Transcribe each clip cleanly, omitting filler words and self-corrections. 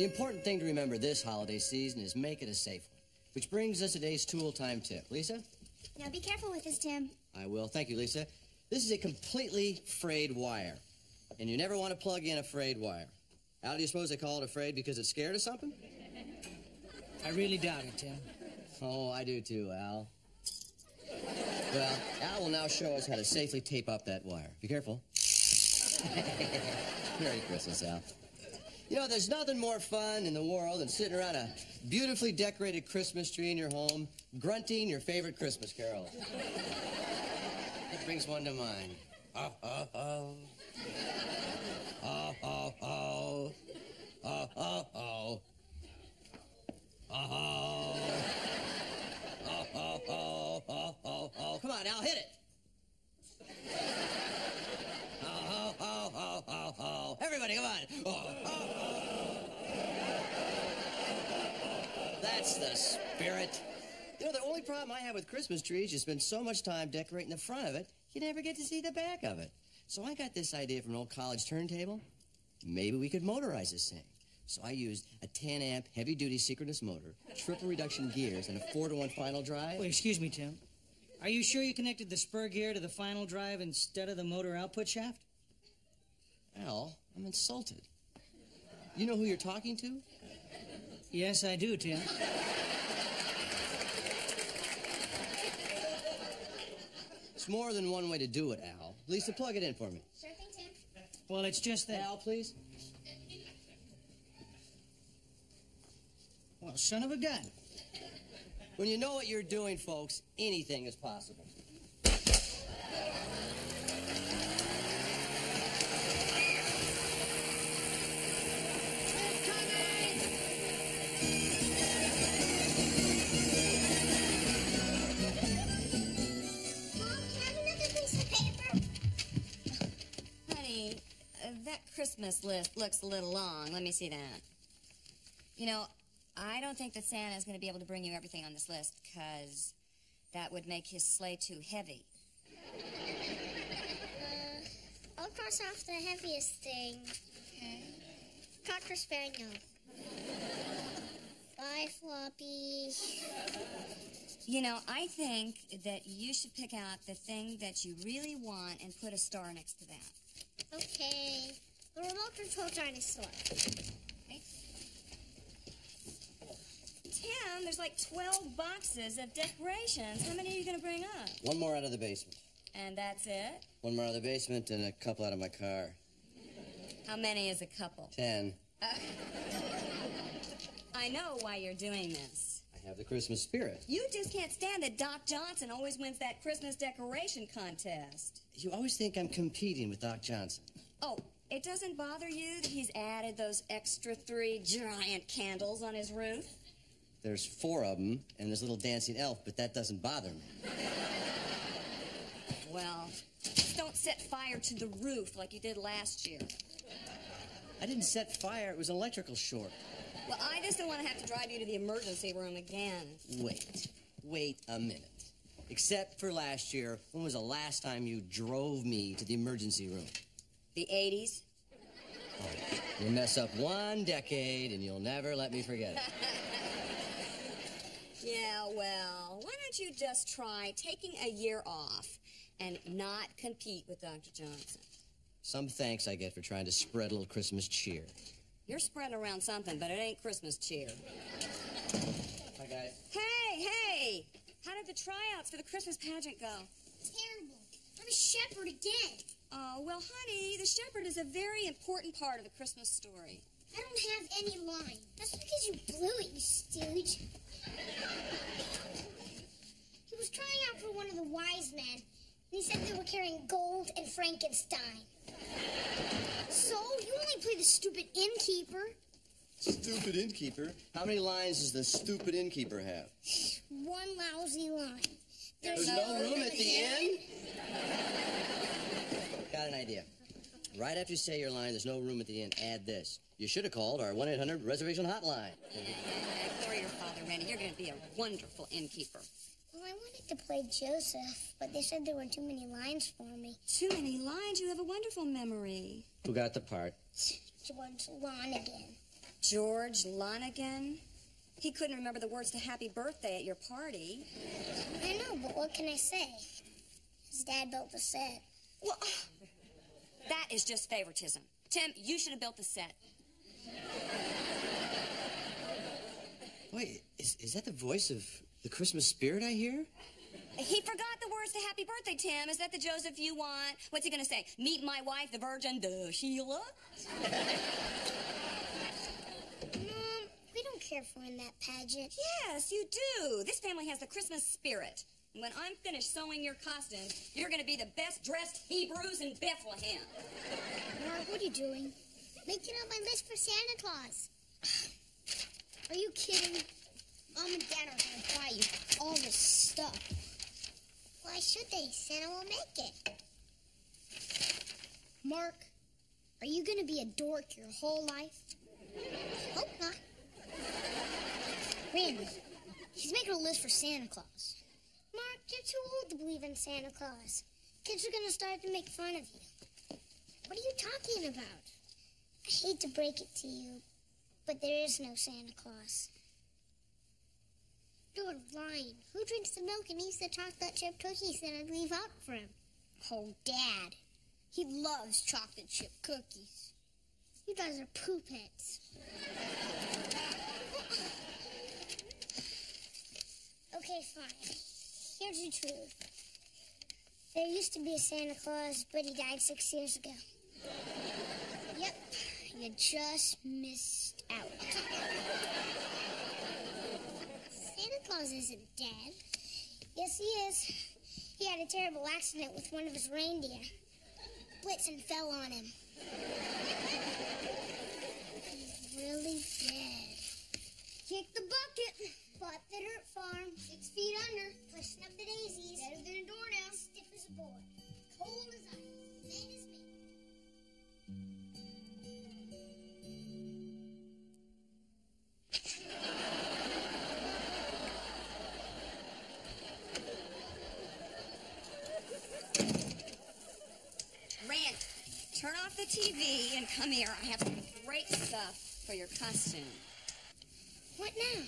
The important thing to remember this holiday season is make it a safe one. Which brings us today's tool time tip. Lisa? Now be careful with this, Tim. I will. Thank you, Lisa. This is a completely frayed wire. And you never want to plug in a frayed wire. Al, do you suppose they call it a frayed because it's scared of something? I really doubt it, Tim. Oh, I do too, Al. Well, Al will now show us how to safely tape up that wire. Be careful. Merry Christmas, Al. You know, there's nothing more fun in the world than sitting around a beautifully decorated Christmas tree in your home, grunting your favorite Christmas carol. It brings one to mind. Oh, oh, oh. Oh, oh, oh. Oh, oh, oh. Oh, oh. Oh, oh, oh, oh, oh, oh. Come on, Al, hit it. Oh, oh, oh, oh, oh. Everybody, come on. Oh, oh, oh. That's the spirit. You know, the only problem I have with Christmas trees, you spend so much time decorating the front of it, you never get to see the back of it. So I got this idea from an old college turntable. Maybe we could motorize this thing. So I used a 10-amp heavy-duty synchronous motor, triple reduction gears, and a 4-to-1 final drive. Wait, excuse me, Tim. Are you sure you connected the spur gear to the final drive instead of the motor output shaft? Al, I'm insulted. You know who you're talking to? Yes, I do, Tim. It's more than one way to do it, Al. Lisa, plug it in for me. Sure thing, Tim. Well, it's just that... Al, please. Well, son of a gun. When you know what you're doing, folks, anything is possible. That Christmas list looks a little long. Let me see that. You know, I don't think that Santa's going to be able to bring you everything on this list, because that would make his sleigh too heavy. I'll cross off the heaviest thing. Okay. Cocker Spaniel. Bye, Floppy. You know, I think that you should pick out the thing that you really want and put a star next to that. Okay. The remote control dinosaur. Okay. Tim, there's like 12 boxes of decorations. How many are you going to bring up? One more out of the basement. And that's it? One more out of the basement and a couple out of my car. How many is a couple? 10. I know why you're doing this. I have the Christmas spirit. You just can't stand that Doc Johnson always wins that Christmas decoration contest. You always think I'm competing with Doc Johnson. Oh, it doesn't bother you that he's added those extra 3 giant candles on his roof? There's 4 of them, and there's a little dancing elf, but that doesn't bother me. Well, just don't set fire to the roof like you did last year. I didn't set fire. It was an electrical short. Well, I just don't want to have to drive you to the emergency room again. Wait a minute. Except for last year, when was the last time you drove me to the emergency room? The 80s? Oh, you mess up one decade, and you'll never let me forget it. Yeah, well, why don't you just try taking a year off and not compete with Dr. Johnson? Some thanks I get for trying to spread a little Christmas cheer. You're spreading around something, but it ain't Christmas cheer. Hi, guys. Hey! How did the tryouts for the Christmas pageant go? Terrible. I'm a shepherd again. Oh, well, honey, the shepherd is a very important part of the Christmas story. I don't have any line. That's because you blew it, you stooge. He was trying out for one of the wise men, and he said they were carrying gold and Frankenstein. So, you only play the stupid innkeeper. Stupid innkeeper? How many lines does the stupid innkeeper have? One lousy line. There's no room at the inn? Got an idea. Right after you say your line, there's no room at the inn, add this. You should have called our 1-800 reservation hotline. For your father, Randy, you're going to be a wonderful innkeeper. Well, I wanted to play Joseph, but they said there were too many lines for me. Too many lines? You have a wonderful memory. Who got the part? She wants Lon again. George Lonigan? He couldn't remember the words to Happy Birthday at your party. I know, but what can I say? His dad built the set. Well, that is just favoritism. Tim, you should have built the set. Wait, is that the voice of the Christmas spirit I hear? He forgot the words to Happy Birthday, Tim. Is that the Joseph you want? What's he gonna say? Meet my wife, the Virgin, the Sheila? Mom, we don't care for in that pageant. Yes, you do. This family has the Christmas spirit. And when I'm finished sewing your costumes, you're gonna be the best dressed Hebrews in Bethlehem. Mark, what are you doing? Making up my list for Santa Claus. Are you kidding? Mom and Dad are gonna buy you all this stuff. Why should they? Santa will make it. Mark, are you gonna be a dork your whole life? Hope not. Randy, he's making a list for Santa Claus. Mark, you're too old to believe in Santa Claus. Kids are gonna start to make fun of you. What are you talking about? I hate to break it to you, but there is no Santa Claus. You're lying. Who drinks the milk and eats the chocolate chip cookies that I leave out for him? Oh, Dad. He loves chocolate chip cookies. You guys are poop heads. Okay, fine. Here's the truth. There used to be a Santa Claus, but he died 6 years ago. Yep, you just missed out. Santa Claus isn't dead. Yes, he is. He had a terrible accident with one of his reindeer. Blitzen fell on him. He's really dead. Kick the bucket. Bought the dirt farm. 6 feet under. Pushing up the daisies. Better than a doornail. Stiff as a board. Cold as ice. Same as me. Rand, turn off the TV and come here. I have some great stuff for your costume. What now?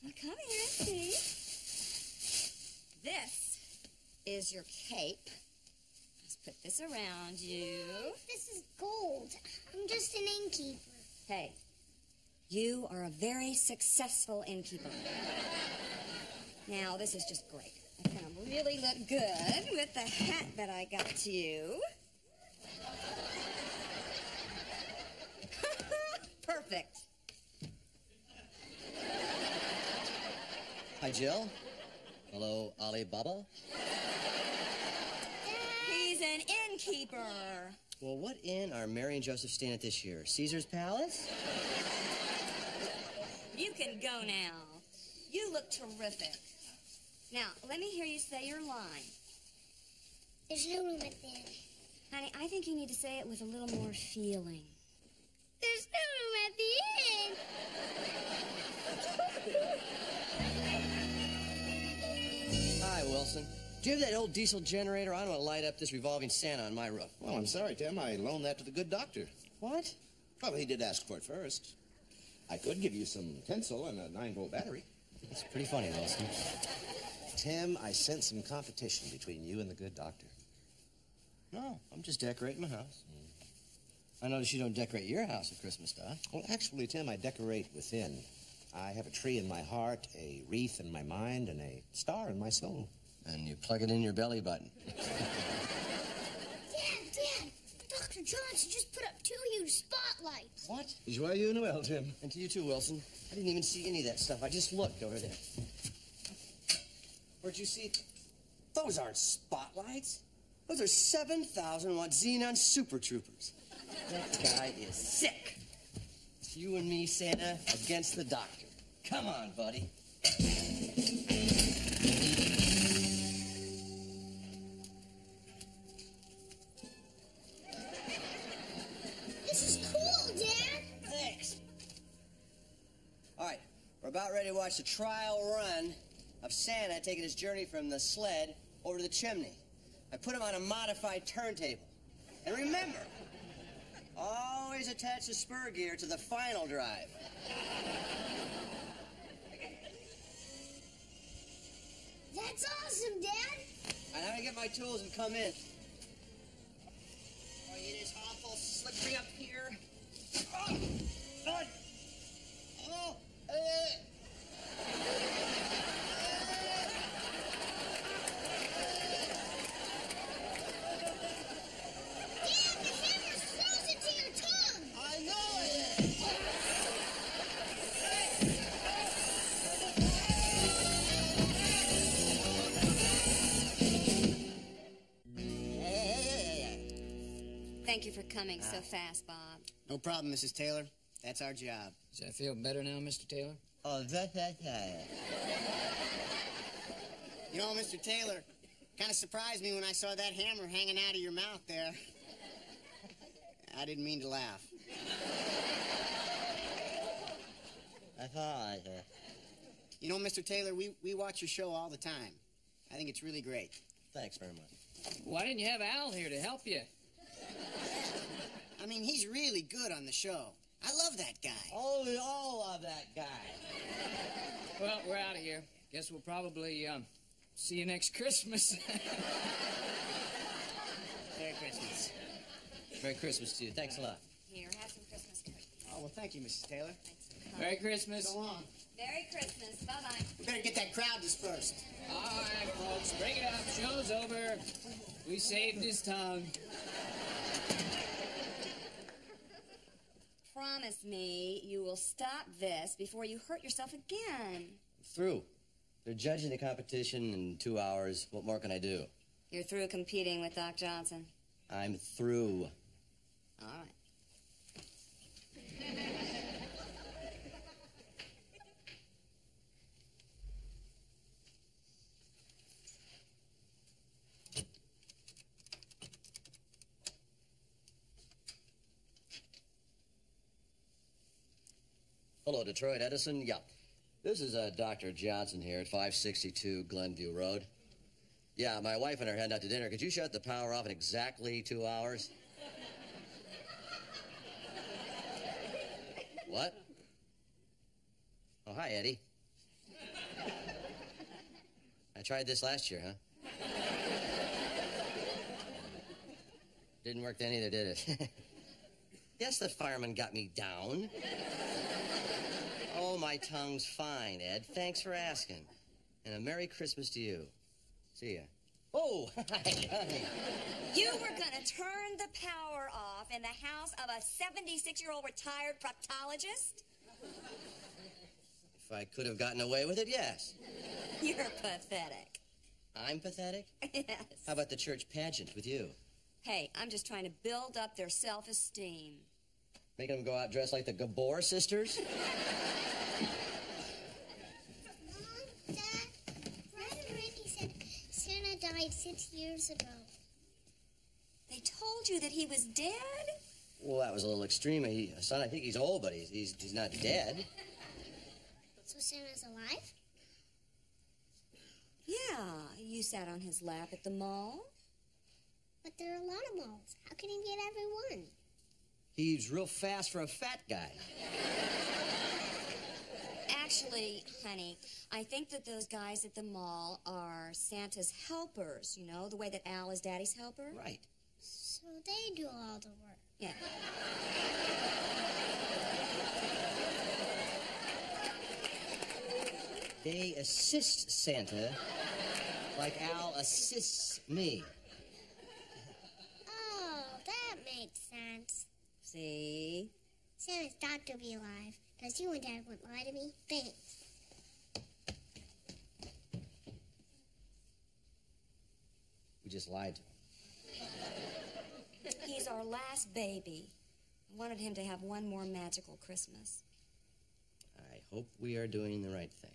Well, come here and see. This is your cape. Let's put this around you. This is gold. I'm just an innkeeper. Hey, you are a very successful innkeeper. Now, this is just great. I can really look good with the hat that I got you. Perfect. Hi, Jill. Hello, Alibaba. He's an innkeeper. Well, what inn are Mary and Joseph staying at this year? Caesar's Palace? You can go now. You look terrific. Now, let me hear you say your line. There's no room at the inn. Honey, I think you need to say it with a little more feeling. There's no room at the inn. Hi, Wilson. Do you have that old diesel generator? I want to light up this revolving Santa on my roof. Well, I'm sorry, Tim. I loaned that to the good doctor. What? Well, he did ask for it first. I could give you some tinsel and a 9-volt battery. That's pretty funny, Wilson. Tim, I sense some competition between you and the good doctor. No, I'm just decorating my house. I notice you don't decorate your house with Christmas stuff. Well, actually, Tim, I decorate within. I have a tree in my heart, a wreath in my mind, and a star in my soul. And you plug it in your belly button. Dad, Dr. Johnson just put up 2 huge spotlights. What? Joyeux Noël, Tim. And to you too, Wilson. I didn't even see any of that stuff. I just looked over there. Where'd you see it? Those aren't spotlights. Those are 7,000-watt xenon super troopers. That guy is sick. It's you and me, Santa, against the doctor. Come on, buddy. This is cool, Dad. Thanks. All right, we're about ready to watch the trial run of Santa taking his journey from the sled over to the chimney. I put him on a modified turntable. And remember, Always attach the spur gear to the final drive. That's awesome, Dad. I'm gonna get my tools and come in. Oh, it is awful slippery up here. Oh, God. Oh, Dad, the hammer's frozen to your tongue. I know it is. Thank you for coming so fast, Bob. No problem, Mrs. Taylor. That's our job. Does that feel better now, Mr. Taylor? Oh, that. You know, Mr. Taylor, kind of surprised me when I saw that hammer hanging out of your mouth there. I didn't mean to laugh. I thought. You know, Mr. Taylor, we watch your show all the time. I think it's really great. Thanks very much. Why didn't you have Al here to help you? I mean, he's really good on the show. I love that guy. Oh, we all love that guy. Well, we're out of here. Guess we'll probably see you next Christmas. Merry Christmas. Merry Christmas to you. Thanks a lot. Here, have some Christmas cookies. Oh, well, thank you, Mrs. Taylor. Thanks for coming. Merry Christmas. So long. Merry Christmas. Bye-bye. We better get that crowd dispersed. All right, folks, break it up. Show's over. We saved his tongue. Promise me you will stop this before you hurt yourself again. Through. They're judging the competition in 2 hours. What more can I do? You're through competing with Doc Johnson. I'm through. All right. Hello, Detroit Edison. Yeah. This is Dr. Johnson here at 562 Glenview Road. Yeah, my wife and I are heading out to dinner. Could you shut the power off in exactly 2 hours? What? Oh, hi, Eddie. I tried this last year, huh? Didn't work then either, did it? Yes, the fireman got me down. Oh, my tongue's fine, Ed. Thanks for asking. And a Merry Christmas to you. See ya. Oh, hi, honey. You were gonna turn the power off in the house of a 76-year-old retired proctologist? If I could have gotten away with it, yes. You're pathetic. I'm pathetic? Yes. How about the church pageant with you? Hey, I'm just trying to build up their self-esteem. Making them go out dressed like the Gabor sisters? Mom, Dad, Brad and Randy said Santa died 6 years ago. They told you that he was dead? Well, that was a little extreme. Son, I think he's old, but he's not dead. So Santa's alive? Yeah, you sat on his lap at the mall. But there are a lot of malls. How can he get everyone? He's real fast for a fat guy. Actually, honey, I think that those guys at the mall are Santa's helpers, you know, the way that Al is Daddy's helper. Right. So they do all the work. Yeah. They assist Santa like Al assists me. Oh, that makes sense. See? Santa's got to be alive, because you and Dad wouldn't lie to me. Thanks. We just lied to him. He's our last baby. I wanted him to have one more magical Christmas. I hope we are doing the right thing.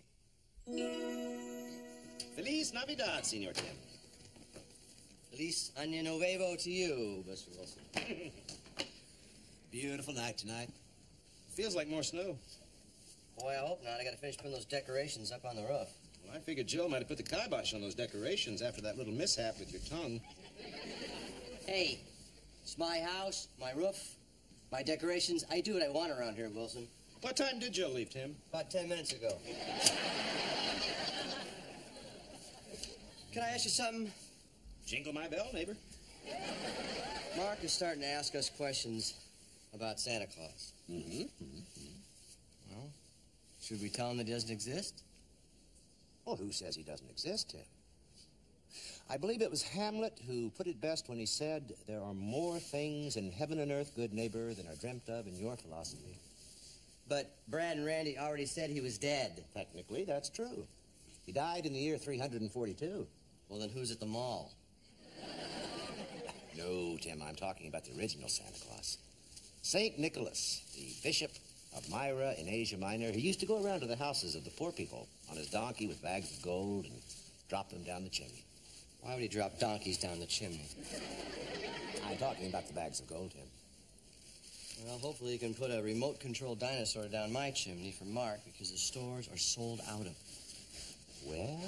Feliz Navidad, Senor Tim. Feliz Año Nuevo to you, Mr. Wilson. Beautiful night tonight. Feels like more snow. Boy, I hope not. I gotta finish putting those decorations up on the roof. Well, I figured Joe might have put the kibosh on those decorations after that little mishap with your tongue. Hey, it's my house, my roof. My decorations, I do what I want around here, Wilson. What time did Joe leave, Tim? About 10 minutes ago. Can I ask you something? Jingle my bell, neighbor. Mark is starting to ask us questions about Santa Claus. Mm-hmm. Well, should we tell him that he doesn't exist? Well, who says he doesn't exist, Tim? I believe it was Hamlet who put it best when he said, there are more things in heaven and earth, good neighbor, than are dreamt of in your philosophy. But Brad and Randy already said he was dead. Technically, that's true. He died in the year 342. Well, then who's at the mall? No, Tim, I'm talking about the original Santa Claus. St. Nicholas, the bishop of Myra in Asia Minor, he used to go around to the houses of the poor people on his donkey with bags of gold and drop them down the chimney. Why would he drop donkeys down the chimney? I'm talking about the bags of gold, Tim. Well, hopefully you can put a remote-controlled dinosaur down my chimney for Mark because the stores are sold out of. Well,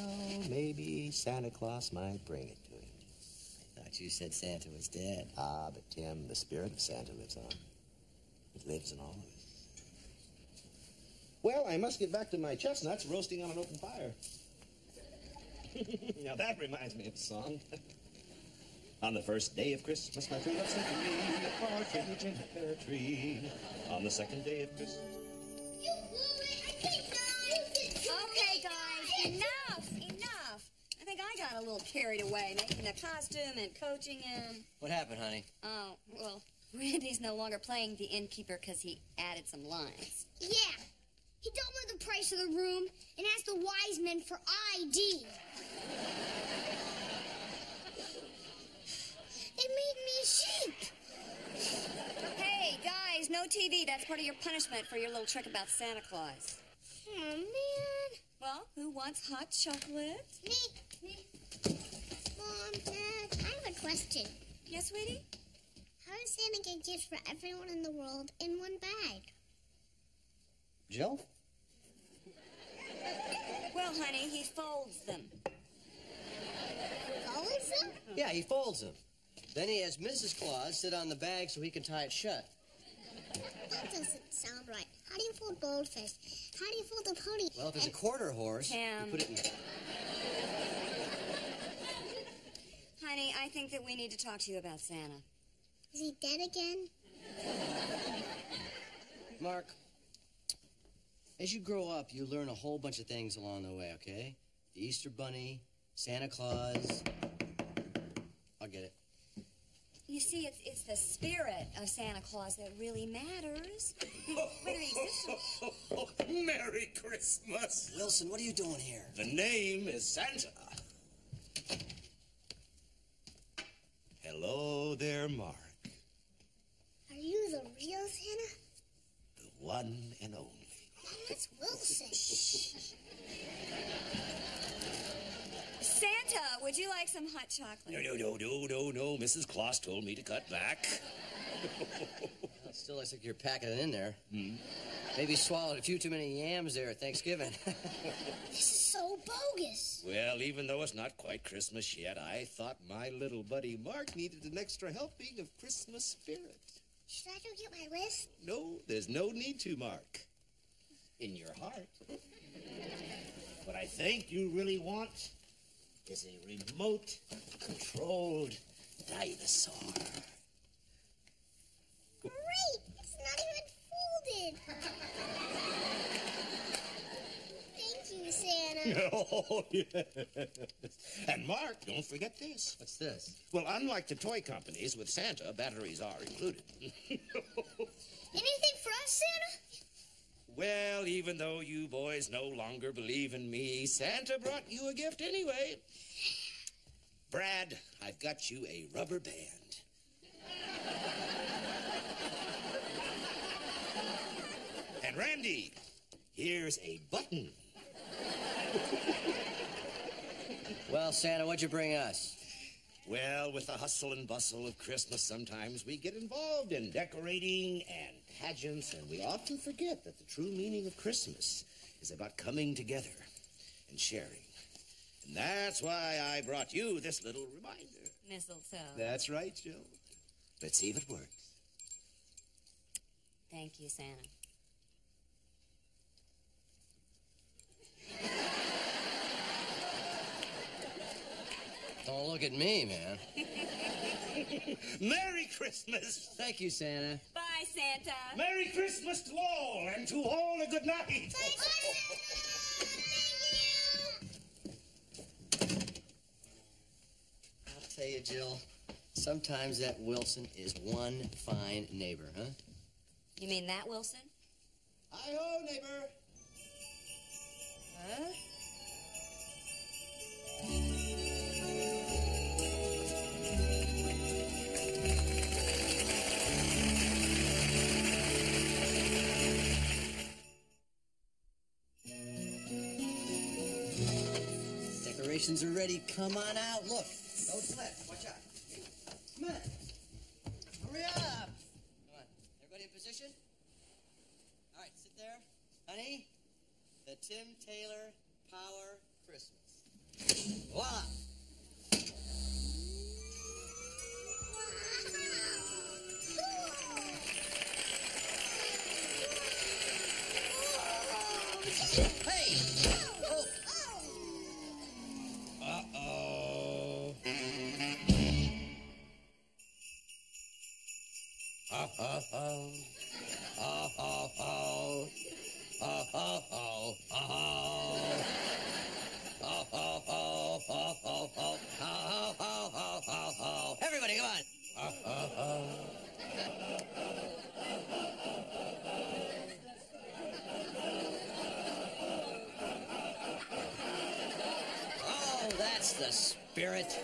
maybe Santa Claus might bring it to him. I thought you said Santa was dead. Ah, but Tim, the spirit of Santa lives on. It lives in all of us. Well, I must get back to my chestnuts roasting on an open fire. Now that reminds me of a song. On the first day of Christmas, my true love sent to me a partridge in a pear tree. On the second day of Christmas. Okay, guys, enough. I think I got a little carried away making the costume and coaching him. What happened, honey? Oh, well, Randy's no longer playing the innkeeper because he added some lines. Yeah. He doubled the price of the room and asked the wise men for ID. They made me a sheep. Hey, guys, no TV. That's part of your punishment for your little trick about Santa Claus. Oh, man. Well, who wants hot chocolate? Me. Mom, Dad, I have a question. Yes, sweetie? How does Santa get gifts for everyone in the world in one bag? Jill? Well, honey, he folds them. Folds them? Yeah, he folds them. Then he has Mrs. Claus sit on the bag so he can tie it shut. That doesn't sound right. How do you fold goldfish? How do you fold a pony? Well, if it's a quarter horse, you put it in... Honey, I think that we need to talk to you about Santa. Is he dead again? Mark, as you grow up, you learn a whole bunch of things along the way, okay? The Easter Bunny, Santa Claus... I'll get it. You see, it's the spirit of Santa Claus that really matters. Whether he exists or... Merry Christmas. Wilson, what are you doing here? The name is Santa. Hello there, Mark. Are you the real Santa? The one and only. Mom, that's Wilson. Santa, would you like some hot chocolate? No. Mrs. Claus told me to cut back. Well, it still looks like you're packing it in there. Maybe swallowed a few too many yams there at Thanksgiving. This is so bogus. Well, even though it's not quite Christmas yet, I thought my little buddy Mark needed an extra helping of Christmas spirit. Should I go get my list? No, there's no need to, Mark. In your heart. What I think you really want is a remote-controlled dinosaur. Great! It's not even folded. Thank you, Santa. Oh, yes. And Mark, don't forget this. What's this? Well, unlike the toy companies, with Santa, batteries are included. Anything for us, Santa? Well, even though you boys no longer believe in me, Santa brought you a gift anyway. Brad, I've got you a rubber band. And Randy, here's a button. Well, Santa, what'd you bring us? Well, with the hustle and bustle of Christmas, sometimes we get involved in decorating and pageants, and we often forget that the true meaning of Christmas is about coming together and sharing. And that's why I brought you this little reminder. Mistletoe. That's right, Jill. Let's see if it works. Thank you, Santa. Don't look at me, man. Merry Christmas! Thank you, Santa. Bye, Santa. Merry Christmas to all, and to all a good night! I'll tell you, Jill, sometimes that Wilson is one fine neighbor, huh? You mean that, Wilson? Hi-ho, neighbor. Huh? Decorations are ready. Come on out. Look. Don't slip. Watch out. Come on. Hurry up. Come on. Everybody in position? All right, sit there. Honey, the Tim Taylor Power Christmas. Voila. Hey! Oh. Uh-oh. Oh-oh-oh. Oh-oh-oh. Oh-oh-oh. Oh-oh-oh. Everybody, come on. Oh. Oh, that's the spirit.